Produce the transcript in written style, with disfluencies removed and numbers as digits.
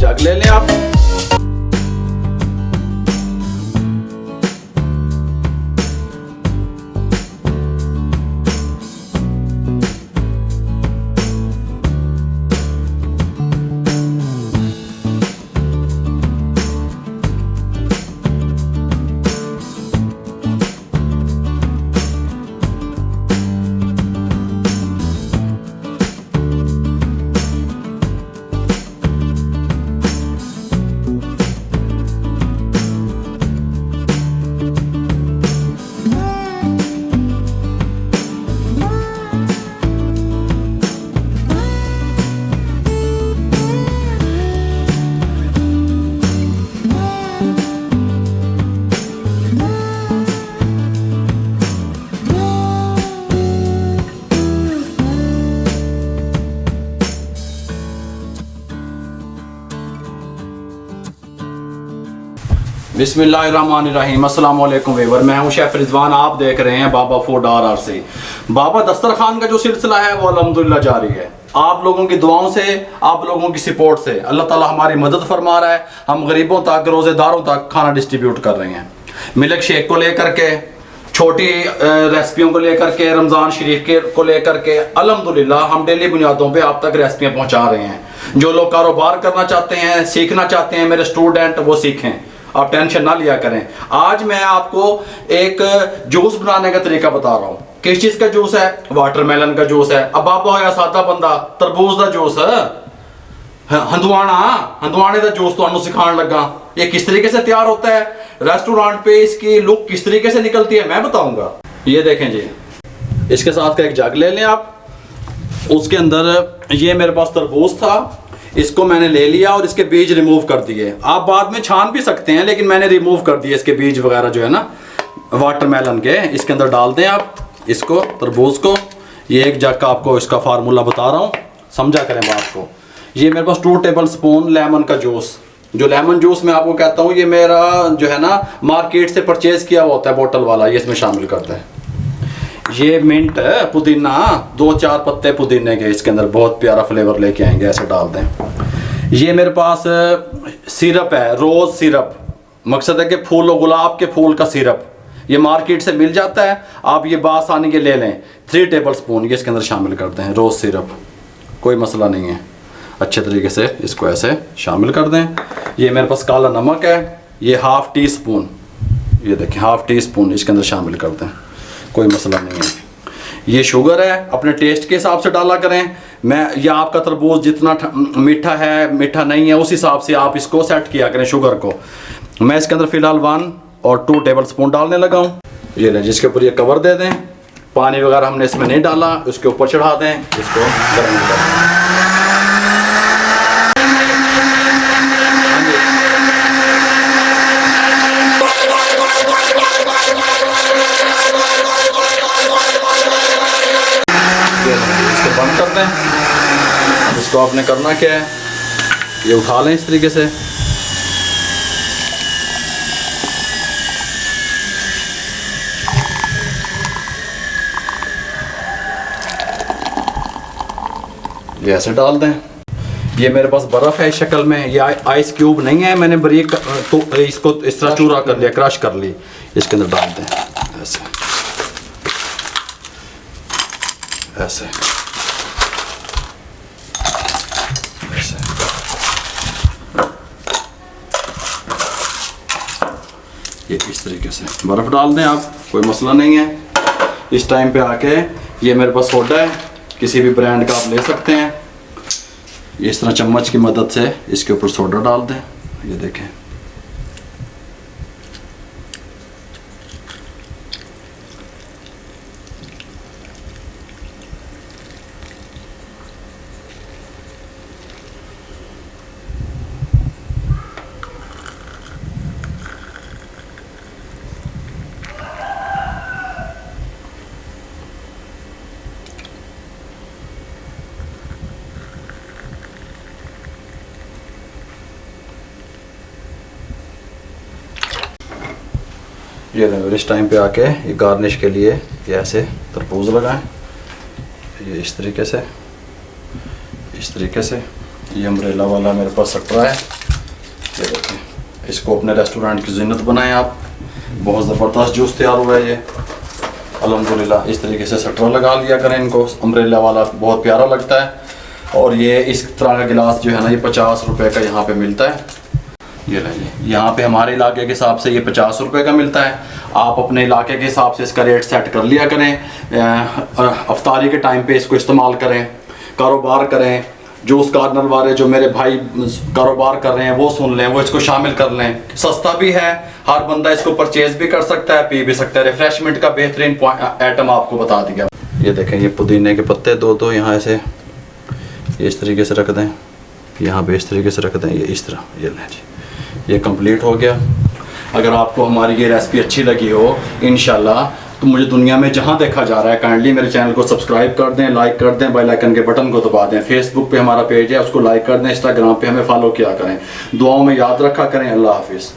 जग ले लें आप। बिस्मिल्लाहिर्रहमानिर्रहीम। अस्सलाम वालेकुम वीवर, मैं हूं शेफ रिजवान। आप देख रहे हैं बाबा फूड RRC। बाबा दस्तरखान का जो सिलसिला है वो अल्हम्दुलिल्लाह जारी है। आप लोगों की दुआओं से, आप लोगों की सपोर्ट से अल्लाह ताला हमारी मदद फरमा रहा है। हम गरीबों तक, रोज़ेदारों तक खाना डिस्ट्रीब्यूट कर रहे हैं। मिल्क शेक को लेकर के, छोटी रेसिपियों को लेकर के, रमज़ान शरीफ के को लेकर के अल्हम्दुलिल्लाह हम डेली बुनियादों पे आप तक रेसिपियाँ पहुँचा रहे हैं। जो लोग कारोबार करना चाहते हैं, सीखना चाहते हैं, मेरे स्टूडेंट वो सीखें, आप टेंशन ना लिया करें। आज मैं आपको एक जूस बनाने का तरीका बता रहा हूँ। किस चीज़ का जूस है? वाटरमेलन का जूस है। अब बाबा होया सादा बंदा, तरबूज का जूस, हंदवाने का जूस तो सिखाने लगा। ये किस तरीके से तैयार होता है, रेस्टोरेंट पे इसकी लुक किस तरीके से निकलती है, मैं बताऊंगा। ये देखें जी, इसके साथ का एक जग ले लें आप। उसके अंदर ये मेरे पास तरबूज था, इसको मैंने ले लिया और इसके बीज रिमूव कर दिए। आप बाद में छान भी सकते हैं, लेकिन मैंने रिमूव कर दिए इसके बीज वगैरह जो है ना वाटरमेलन के। इसके अंदर डाल दें आप इसको, तरबूज को। ये एक जग का आपको इसका फार्मूला बता रहा हूँ, समझा करें बात को। ये मेरे पास 2 टेबल स्पून लेमन का जूस, जो लेमन जूस मैं आपको कहता हूँ, ये मेरा जो है ना मार्केट से परचेज किया हुआ होता है बोतल वाला, ये इसमें शामिल करता है। ये मिंट है, पुदीना, 2-4 पत्ते पुदीने के इसके अंदर, बहुत प्यारा फ्लेवर लेके आएंगे, ऐसे डाल दें। ये मेरे पास सिरप है, रोज़ सिरप, मकसद है कि फूल और गुलाब के फूल का सिरप, ये मार्केट से मिल जाता है, आप ये बासानी के ले लें। 3 टेबल स्पून ये इसके अंदर शामिल करते हैं, रोज़ सिरप, कोई मसला नहीं है। अच्छे तरीके से इसको ऐसे शामिल कर दें। ये मेरे पास काला नमक है, ये 1/2 टी स्पून, ये देखें 1/2 टी स्पून इसके अंदर शामिल कर दें, कोई मसला नहीं है। ये शुगर है, अपने टेस्ट के हिसाब से डाला करें। मैं या आपका तरबूज जितना मीठा है, मीठा नहीं है, उस हिसाब से आप इसको सेट किया करें शुगर को। मैं इसके अंदर फ़िलहाल 1 और 2 टेबल स्पून डालने लगा हूँ। ये लें, जिसके ऊपर ये कवर दे दें। पानी वगैरह हमने इसमें नहीं डाला, उसके ऊपर चढ़ा दें, इसको गर्म कर दें। बंद कर दें। इसको आपने करना क्या है, ये उठा लें इस तरीके से। ये ऐसे डाल दें। ये मेरे पास बर्फ़ है इस शक्ल में, ये आइस क्यूब नहीं है, मैंने बारीक तो इसको इस तरह चूरा कर लिया, क्रश कर ली, इसके अंदर डाल दें ऐसे ऐसे। ये इस तरीके से बर्फ़ डाल दें आप, कोई मसला नहीं है। इस टाइम पे आके ये मेरे पास सोडा है, किसी भी ब्रांड का आप ले सकते हैं। ये इस तरह चम्मच की मदद से इसके ऊपर सोडा डाल दें, ये देखें। ये इस टाइम पे आके ये गार्निश के लिए ये ऐसे तरबूज लगाएं, ये इस तरीके से ये अम्ब्रेला वाला मेरे पास सटरा है, ये देखें। इसको अपने रेस्टोरेंट की ज़ीनत बनाएं आप। बहुत ज़बरदस्त जूस तैयार हुआ है ये अल्हम्दुलिल्लाह। इस तरीके से सटरा लगा लिया करें इनको, अम्ब्रेला वाला बहुत प्यारा लगता है। और ये इस तरह का गिलास जो है ना, ये 50 रुपये का यहाँ पे मिलता है। ये लीजिए, यहाँ पे हमारे इलाके के हिसाब से ये 50 रुपये का मिलता है। आप अपने इलाके के हिसाब से इसका रेट सेट कर लिया करें। अफ्तारी के टाइम पे इसको इस्तेमाल करें, कारोबार करें। जूस कार्नर वाले जो मेरे भाई कारोबार कर रहे हैं वो सुन लें, वो इसको शामिल कर लें। सस्ता भी है, हर बंदा इसको परचेज भी कर सकता है, पी भी सकता है। रिफ्रेशमेंट का बेहतरीन आइटम आपको बता दिया। ये देखें, ये पुदीने के पत्ते दो यहाँ ऐसे ये इस तरीके से रख दें, यहाँ पे इस तरीके से रख दें, ये इस तरह। ये लें जी, ये कंप्लीट हो गया। अगर आपको हमारी ये रेसिपी अच्छी लगी हो इंशाल्लाह, तो मुझे दुनिया में जहाँ देखा जा रहा है काइंडली मेरे चैनल को सब्सक्राइब कर दें, लाइक कर दें, बेल आइकन के बटन को दबा दें। फेसबुक पे हमारा पेज है, उसको लाइक कर दें, इंस्टाग्राम पे हमें फॉलो किया करें। दुआओं में याद रखा करें। अल्लाह हाफिज़।